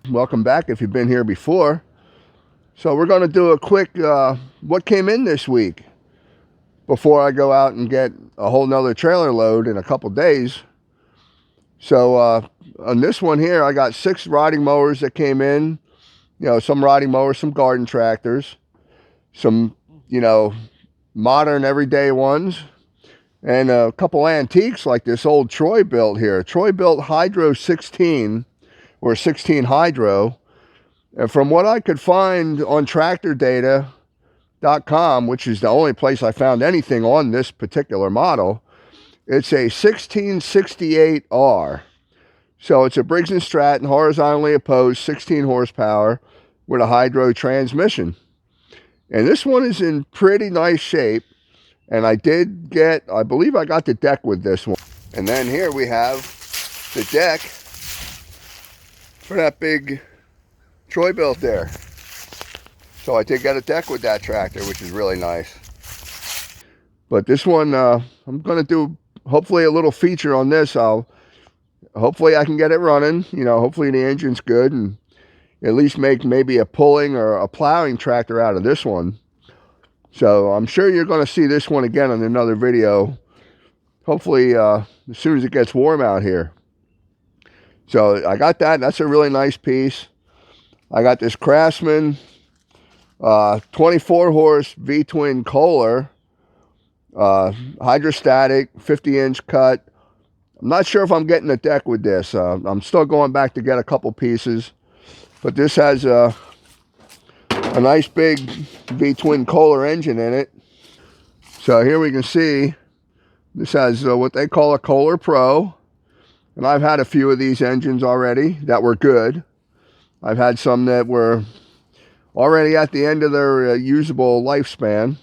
Welcome back if you've been here before. So we're going to do a quick what came in this week before I go out and get a whole nother trailer load in a couple days. So on this one here, I got 6 riding mowers that came in. You know, some riding mowers, some garden tractors, some, you know, modern everyday ones, and a couple antiques like this old Troy Bilt here. Troy Bilt Hydro 16 or 16 Hydro. And from what I could find on tractordata.com, which is the only place I found anything on this particular model, it's a 1668R. So it's a Briggs & Stratton horizontally opposed 16 horsepower with a hydro transmission. And this one is in pretty nice shape. And I did get, I believe I got the deck with this one. And then here we have the deck for that big Troy Bilt there. So I did get a deck with that tractor, which is really nice. But this one, I'm going to do hopefully a little feature on this. Hopefully I can get it running. You know, hopefully the engine's good and at least make maybe a pulling or a plowing tractor out of this one. So I'm sure you're going to see this one again in another video. Hopefully as soon as it gets warm out here. So I got that. That's a really nice piece. I got this Craftsman 24 horse V-twin Kohler, hydrostatic, 50-inch cut. I'm not sure if I'm getting a deck with this. I'm still going back to get a couple pieces. But this has a nice big V-twin Kohler engine in it. So here we can see this has what they call a Poulan Pro. And I've had a few of these engines already that were good. I've had some that were already at the end of their usable lifespan.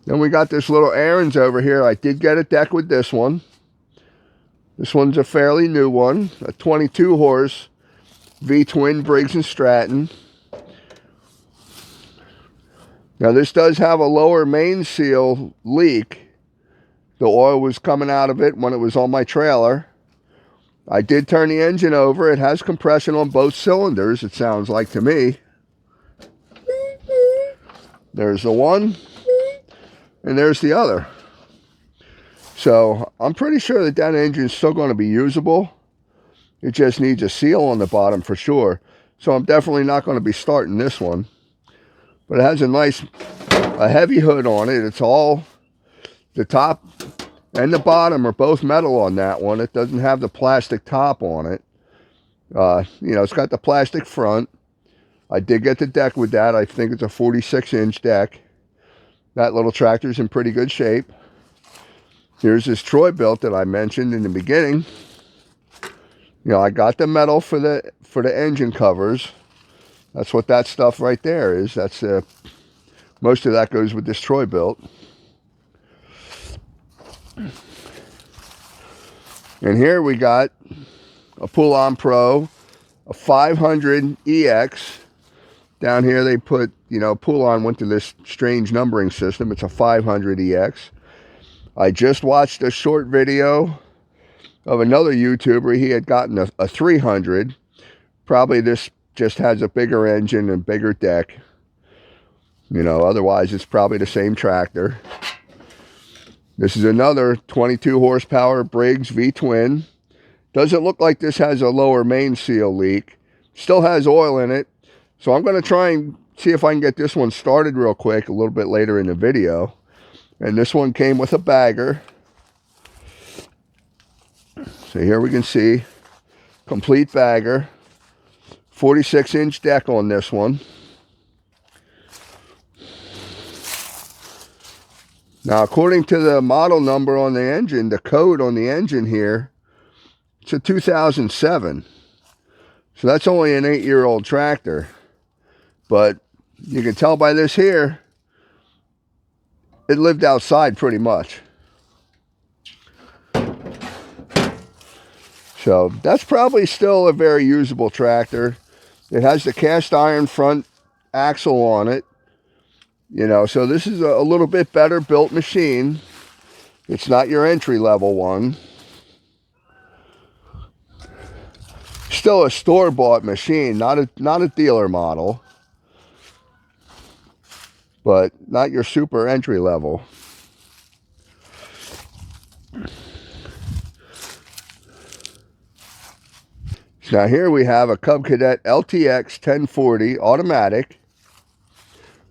Then we got this little Ariens over here. I did get a deck with this one. This one's a fairly new one. A 22 horse V-twin Briggs & Stratton. Now this does have a lower main seal leak. The oil was coming out of it when it was on my trailer. I did turn the engine over. It has compression on both cylinders, it sounds like to me. There's the one, and there's the other. So I'm pretty sure that that engine is still going to be usable. It just needs a seal on the bottom for sure. So I'm definitely not going to be starting this one. But it has a heavy hood on it. It's all, the top and the bottom are both metal on that one. It doesn't have the plastic top on it. You know, it's got the plastic front. I did get the deck with that. I think it's a 46-inch deck. That little tractor's in pretty good shape. Here's this Troy Bilt that I mentioned in the beginning. You know, I got the metal for the engine covers. That's what that stuff right there is. That's most of that goes with this Troy Bilt. And here we got a Poulan Pro, a 500 EX. Down here they put, you know, Poulan went to this strange numbering system. It's a 500 EX. I just watched a short video of another YouTuber. He had gotten a 300. Probably this just has a bigger engine and bigger deck. You know, otherwise it's probably the same tractor. This is another 22 horsepower Briggs V-twin. Doesn't look like this has a lower main seal leak. Still has oil in it. So I'm going to try and see if I can get this one started real quick a little bit later in the video. And this one came with a bagger. So here we can see complete bagger. 46-inch deck on this one. Now, according to the model number on the engine, the code on the engine here, it's a 2007. So that's only an 8-year-old tractor. But you can tell by this here, it lived outside pretty much. So that's probably still a very usable tractor. It has the cast iron front axle on it. You know, so this is a little bit better built machine. It's not your entry-level one. still a store-bought machine, not a dealer model, but not your super entry level. Now here we have a Cub Cadet LTX 1040 automatic,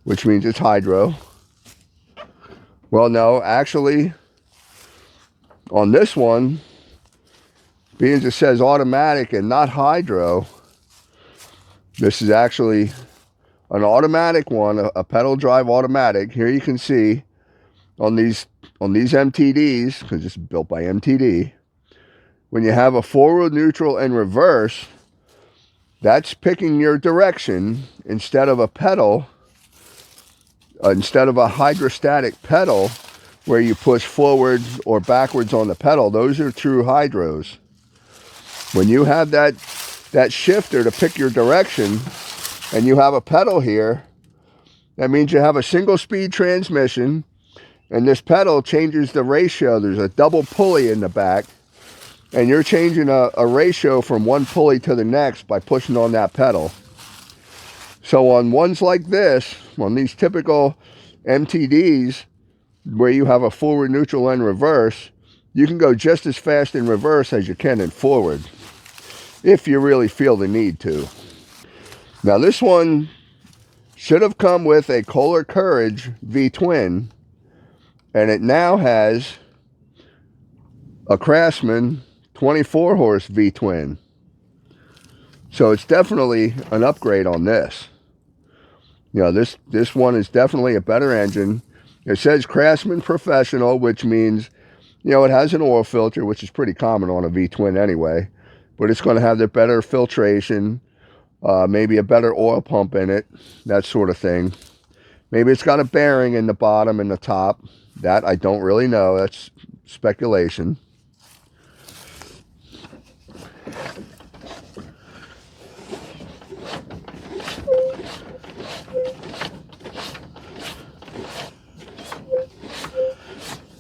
which means it's hydro. Well, no, actually, on this one, being it says automatic and not hydro, this is actually an automatic one, a pedal drive automatic. Here you can see on these MTDs, because it's built by MTD, when you have a forward, neutral, and reverse, that's picking your direction instead of a pedal, instead of a hydrostatic pedal where you push forward or backwards on the pedal. Those are true hydros. When you have that shifter to pick your direction and you have a pedal here, that means you have a single speed transmission, and this pedal changes the ratio. There's a double pulley in the back, and you're changing a ratio from one pulley to the next by pushing on that pedal. So on ones like this, on these typical MTDs, where you have a forward, neutral, and reverse, you can go just as fast in reverse as you can in forward, if you really feel the need to. Now this one should have come with a Kohler Courage V-twin, and it now has a Craftsman 24 horse V-twin. So it's definitely an upgrade on this. You know, this one is definitely a better engine. It says Craftsman Professional, which means, you know, it has an oil filter, which is pretty common on a V-twin anyway. But it's going to have the better filtration, maybe a better oil pump in it, that sort of thing. Maybe it's got a bearing in the bottom and the top. That I don't really know. That's speculation.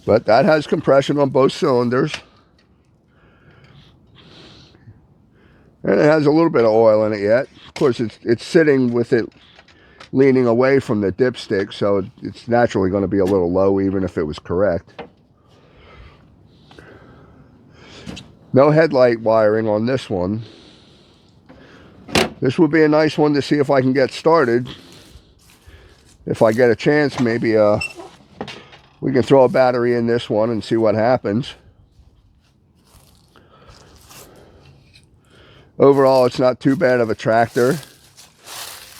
But that has compression on both cylinders. And it has a little bit of oil in it yet. Of course, it's sitting with it leaning away from the dipstick, so it's naturally going to be a little low even if it was correct. No headlight wiring on this one. This would be a nice one to see if I can get started. If I get a chance, maybe we can throw a battery in this one and see what happens. Overall, it's not too bad of a tractor.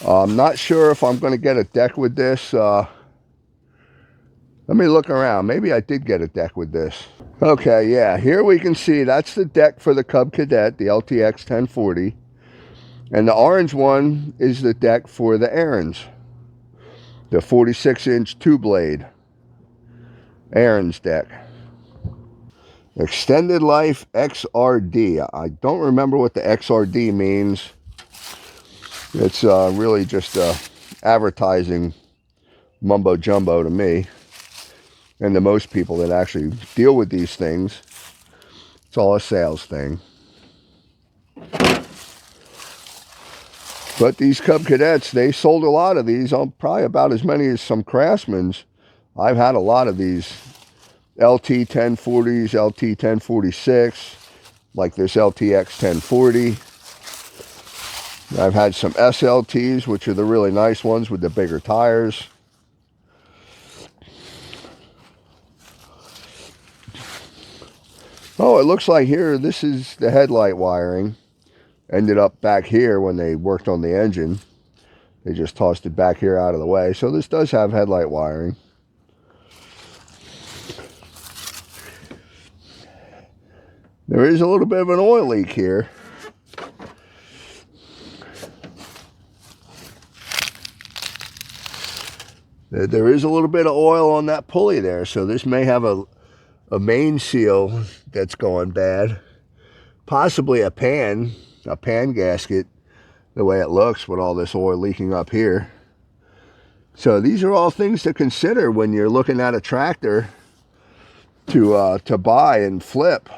I'm not sure if I'm going to get a deck with this. Let me look around. Maybe I did get a deck with this. Okay, yeah, here we can see that's the deck for the Cub Cadet, the LTX 1040. And the orange one is the deck for the Ariens, the 46-inch two-blade Ariens deck. Extended Life XRD. I don't remember what the XRD means. It's really just advertising mumbo jumbo to me, and to most people that actually deal with these things. It's all a sales thing. But these Cub Cadets, they sold a lot of these, probably about as many as some Craftsmans. I've had a lot of these LT 1040s, LT 1046, like this LTX 1040. I've had some SLTs, which are the really nice ones with the bigger tires. Oh, it looks like here, this is the headlight wiring. Ended up back here when they worked on the engine. They just tossed it back here out of the way. So this does have headlight wiring. There is a little bit of an oil leak here. There is a little bit of oil on that pulley there, so this may have a main seal that's going bad. Possibly a pan gasket, the way it looks with all this oil leaking up here. So these are all things to consider when you're looking at a tractor to buy and flip.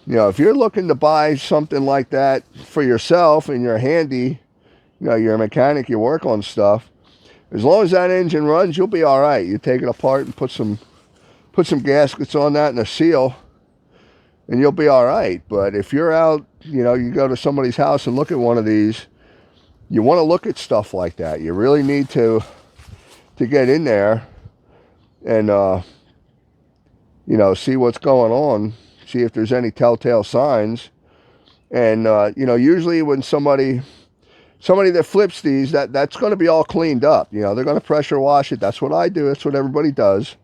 You know, if you're looking to buy something like that for yourself and you're handy, you know, you're a mechanic, you work on stuff, as long as that engine runs, you'll be all right. You take it apart and put some gaskets on that and a seal, and you'll be all right. But if you're out, you know, you go to somebody's house and look at one of these, you want to look at stuff like that. You really need to get in there and you know, see what's going on, see if there's any telltale signs. And you know, usually when somebody that flips these, that's going to be all cleaned up. You know, they're going to pressure wash it. That's what I do. That's what everybody does.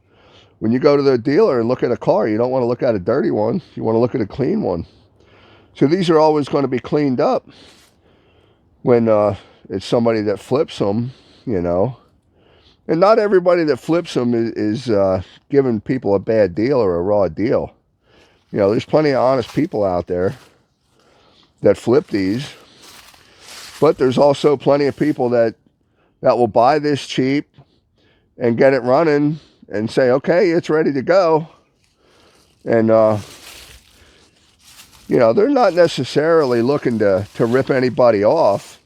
When you go to the dealer and look at a car, you don't want to look at a dirty one. You want to look at a clean one. So these are always going to be cleaned up when it's somebody that flips them, you know. And not everybody that flips them is giving people a bad deal or a raw deal. You know, there's plenty of honest people out there that flip these. But there's also plenty of people that will buy this cheap and get it running and say, okay, it's ready to go. And, you know, they're not necessarily looking to rip anybody off,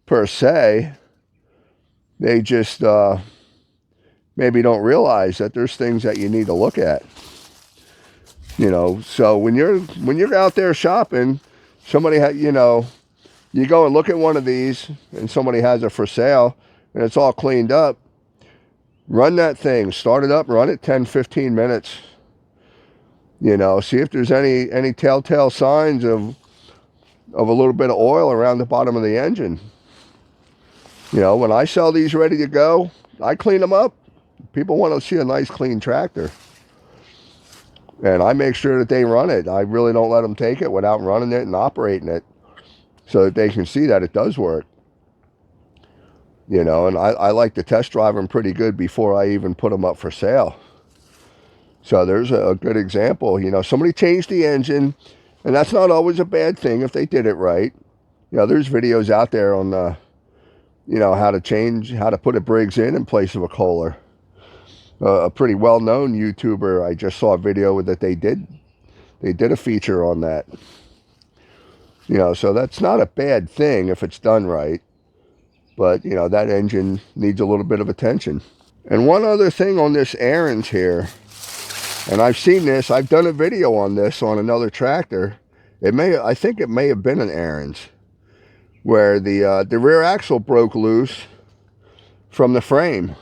per se. They just maybe don't realize that there's things that you need to look at. You know, so when you're out there shopping, somebody you know, you go and look at one of these and somebody has it for sale and it's all cleaned up, run that thing, start it up, run it 10-15 minutes. You know, see if there's any telltale signs of a little bit of oil around the bottom of the engine. You know, when I sell these ready to go, I clean them up. People want to see a nice clean tractor. And I make sure that they run it. I really don't let them take it without running it and operating it, so that they can see that it does work. You know, and I like to test drive them pretty good before I even put them up for sale. So there's a good example. You know, somebody changed the engine, and that's not always a bad thing if they did it right. You know, there's videos out there on, you know, how to put a Briggs in place of a Kohler. A pretty well-known YouTuber, I just saw a video that they did a feature on that. You know, so that's not a bad thing if it's done right. But, you know, that engine needs a little bit of attention. And one other thing on this Ariens here, and I've seen this, I've done a video on this on another tractor. I think it may have been an Ariens, where the rear axle broke loose from the frame.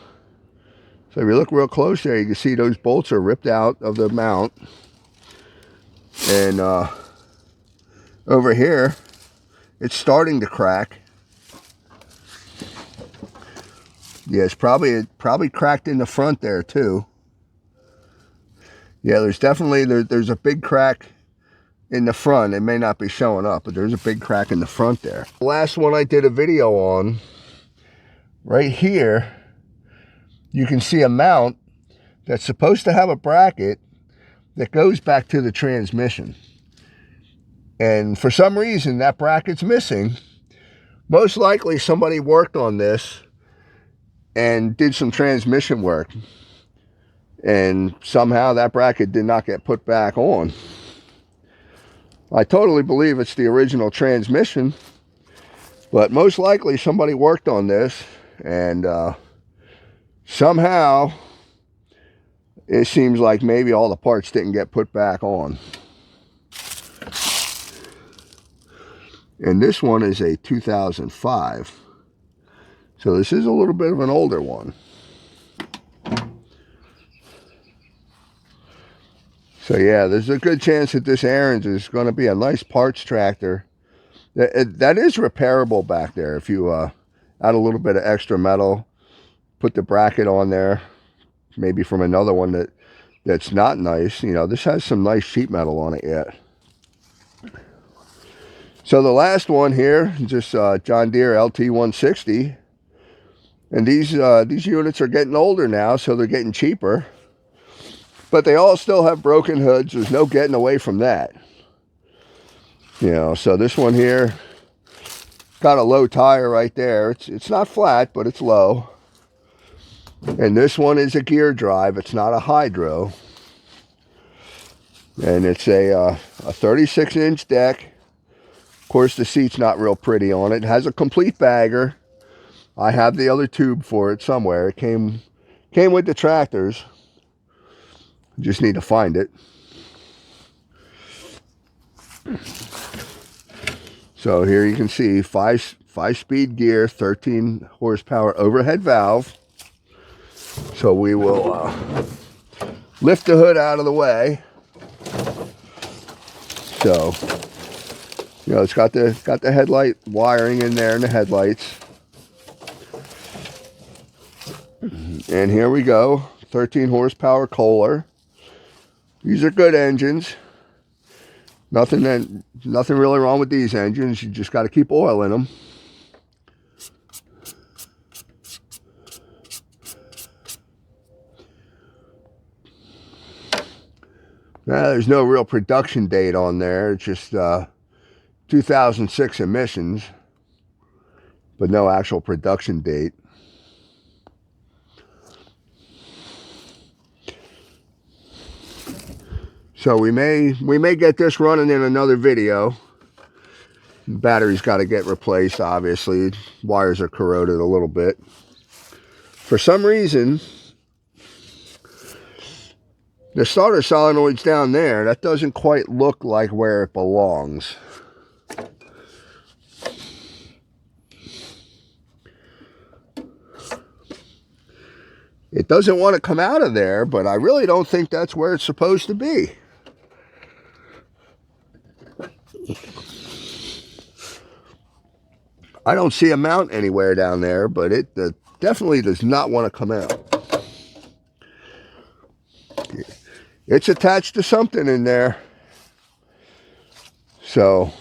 So if you look real close there, you can see those bolts are ripped out of the mount. And over here, it's starting to crack. Yeah, it's probably cracked in the front there too. Yeah, there's a big crack in the front. It may not be showing up, but there's a big crack in the front there. The last one I did a video on, right here, you can see a mount that's supposed to have a bracket that goes back to the transmission. And for some reason, that bracket's missing. Most likely somebody worked on this and did some transmission work, and somehow that bracket did not get put back on. I totally believe it's the original transmission, but most likely somebody worked on this, and somehow it seems like maybe all the parts didn't get put back on. And this one is a 2005. So this is a little bit of an older one. So yeah, there's a good chance that this Ariens is going to be a nice parts tractor. That is repairable back there. If you add a little bit of extra metal, put the bracket on there, maybe from another one that's not nice. You know, this has some nice sheet metal on it yet. So the last one here, just John Deere LT160. And these units are getting older now, so they're getting cheaper. But they all still have broken hoods. There's no getting away from that. You know, so this one here got a low tire right there. It's not flat, but it's low. And this one is a gear drive. It's not a hydro. And it's a 36-inch deck. Of course, the seat's not real pretty on it. It has a complete bagger. I have the other tube for it somewhere. It came with the tractors. Just need to find it. So here you can see five-speed gear, 13 horsepower overhead valve. So we will lift the hood out of the way. So, you know, it's got the headlight wiring in there and the headlights. And here we go, 13 horsepower Kohler. These are good engines. Nothing really wrong with these engines. You just got to keep oil in them. Now, there's no real production date on there. It's just 2006 emissions, but no actual production date. So we may get this running in another video. Battery's got to get replaced, obviously. Wires are corroded a little bit. For some reason, the starter solenoid's down there. That doesn't quite look like where it belongs. It doesn't want to come out of there, but I really don't think that's where it's supposed to be. I don't see a mount anywhere down there, but it definitely does not want to come out. It's attached to something in there. So,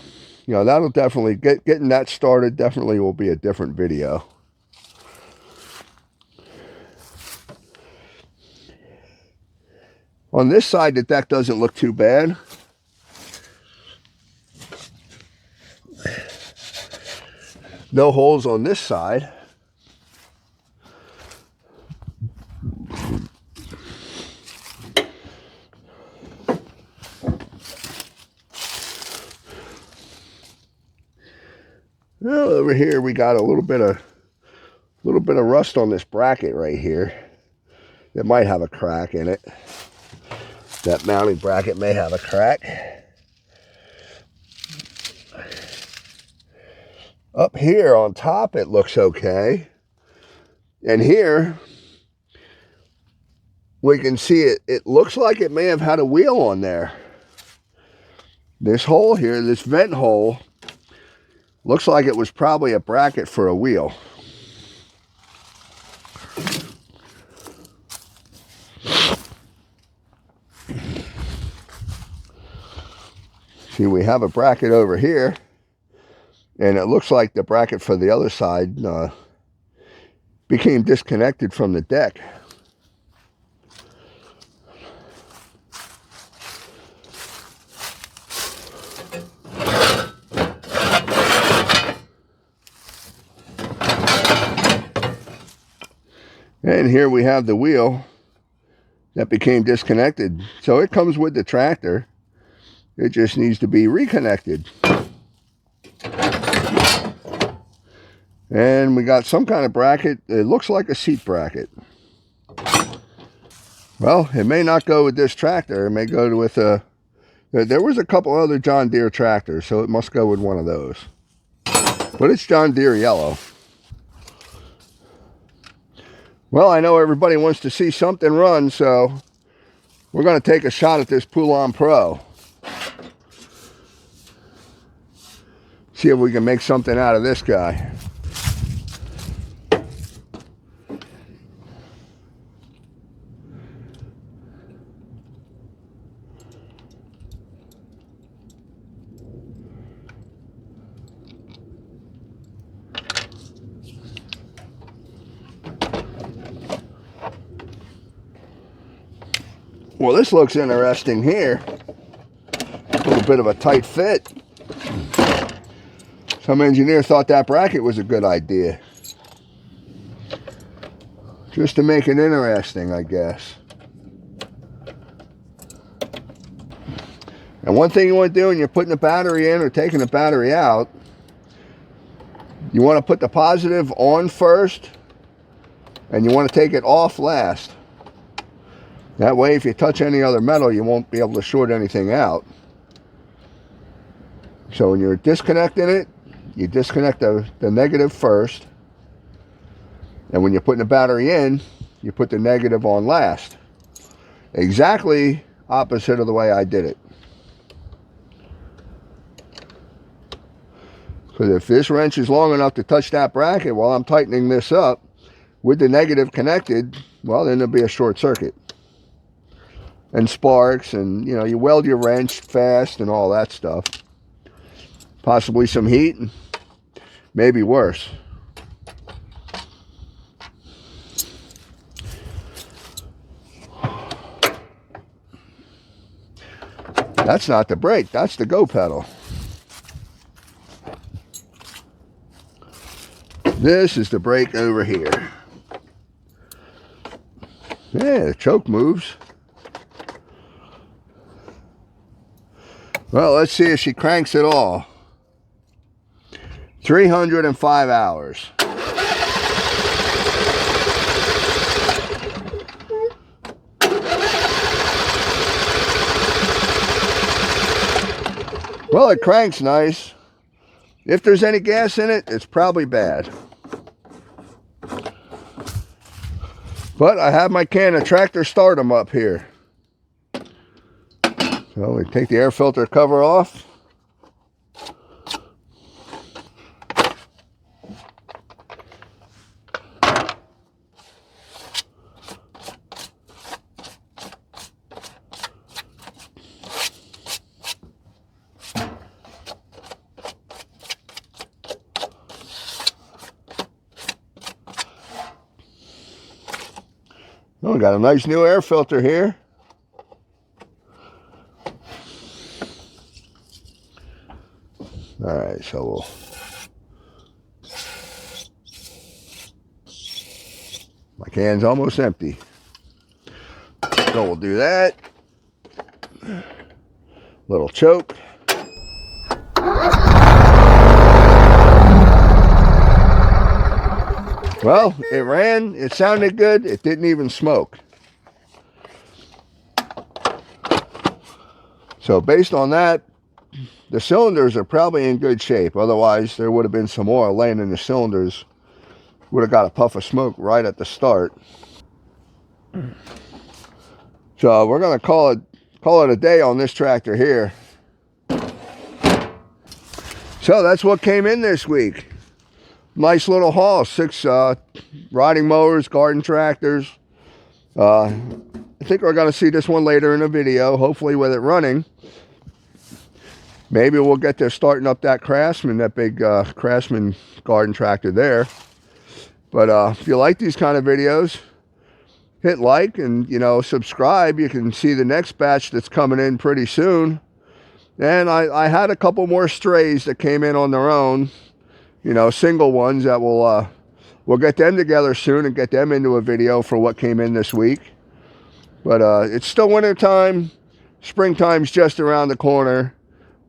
you know, that'll definitely, getting that started definitely will be a different video. On this side, the deck doesn't look too bad. No holes on this side. Well, over here we got a little bit of rust on this bracket right here. It might have a crack in it. That mounting bracket may have a crack. Up here on top it looks okay. And here we can see it looks like it may have had a wheel on there. This hole here, this vent hole, looks like it was probably a bracket for a wheel. See, we have a bracket over here, and it looks like the bracket for the other side became disconnected from the deck. And here we have the wheel that became disconnected. So it comes with the tractor. It just needs to be reconnected. And we got some kind of bracket. It looks like a seat bracket. Well, it may not go with this tractor. It may go with a... There was a couple other John Deere tractors, so it must go with one of those. But it's John Deere yellow. Well, I know everybody wants to see something run, so we're going to take a shot at this Poulan Pro. See if we can make something out of this guy. Well, this looks interesting here. A little bit of a tight fit. Some engineer thought that bracket was a good idea. Just to make it interesting, I guess. And one thing you want to do when you're putting the battery in or taking the battery out, you want to put the positive on first, and you want to take it off last. That way, if you touch any other metal, you won't be able to short anything out. So when you're disconnecting it, you disconnect the negative first. And when you're putting the battery in, you put the negative on last. Exactly opposite of the way I did it. Because if this wrench is long enough to touch that bracket while I'm tightening this up with the negative connected, well, then there'll be a short circuit. And sparks, and you know, you weld your wrench fast and all that stuff. Possibly some heat, maybe worse. That's not the brake, that's the go pedal. This is the brake over here. Yeah, the choke moves. Well, let's see if she cranks at all. 305 hours. Well, it cranks nice. If there's any gas in it, it's probably bad. But I have my can of tractor stardom up here. So we take the air filter cover off. Oh, we got a nice new air filter here. All right, so my can's almost empty. So we'll do that. Little choke. Well, it ran, it sounded good, it didn't even smoke. So based on that, the cylinders are probably in good shape. Otherwise, there would have been some oil laying in the cylinders. Would have got a puff of smoke right at the start. So we're going to call it a day on this tractor here. So that's what came in this week. Nice little haul. 6 riding mowers, garden tractors. I think we're going to see this one later in the video, hopefully with it running. Maybe we'll get to starting up that Craftsman, that big Craftsman garden tractor there. But if you like these kind of videos, hit like and, you know, subscribe. You can see the next batch that's coming in pretty soon. And I had a couple more strays that came in on their own. You know, single ones that we'll get them together soon and get them into a video for what came in this week. But it's still winter time. Springtime's just around the corner.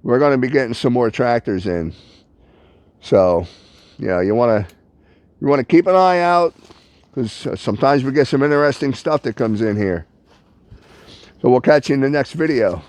We're going to be getting some more tractors in. So, you know, you want to keep an eye out, because sometimes we get some interesting stuff that comes in here. So we'll catch you in the next video.